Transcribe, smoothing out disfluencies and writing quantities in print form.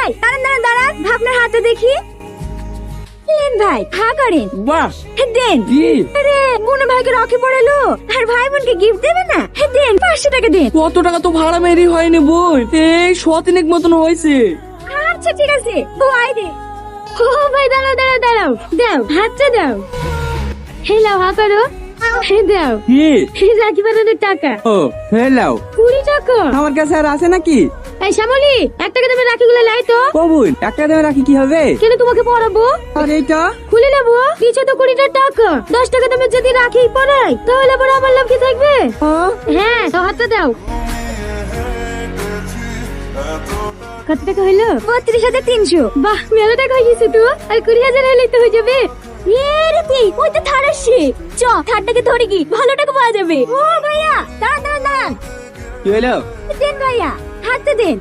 ভাই দাঁড়ান দাঁড়ান দাঁড়ান, আপনার হাতে দেখি। দেন ভাই, হা করেন। বাহ, দেন। কি আরে বোন ভাইকে রাখি পড়ালো, আর ভাই বোনকে গিফট দেবে না? দেন 500 টাকা দেন। কত টাকা তো ভাড়া মেরি হয়নি বোন, এই 100 মতন হয়েছে। আচ্ছা ঠিক আছে, ও আই দে। ও ভাই দাঁড়াও দাঁড়াও দাঁড়াও, দাও হাতটা দাও। হেলাও হা করো, হে দাও। কি রাখি বানানোর টাকা ও হেলাও 20 টাকা। আমার কাছে আর আছে নাকি? এই শ্যামলি, 1 টাকা দামের রাখিগুলো লাই তো। ও বোন, 1 টাকা দামে রাখি কি হবে? কেন তোমাকে পড়াবো? আর এইটা খুলে নেবো, নিচে তো 20 টাকা। 10 টাকা দামের যদি রাখি পড়াই তাহলে আবার আমার লাভ কি থাকবে? হ্যাঁ তো হাতটা দাও। কত টাকা হইলো? 32,300। বাহ, মেলা টাকা হয়ে গেছে তো। আর 20,000 হলে তো হয়ে যাবে। রে তুই ওই তো থার আসছে, চ থারটাকে ধরে কি ভালো টাকা পাওয়া যাবে। ও ভাইয়া দাঁড়ান দাঁড়ান দাঁড়ান, কি হলো? দেন ভাইয়া, হাতটা দেন।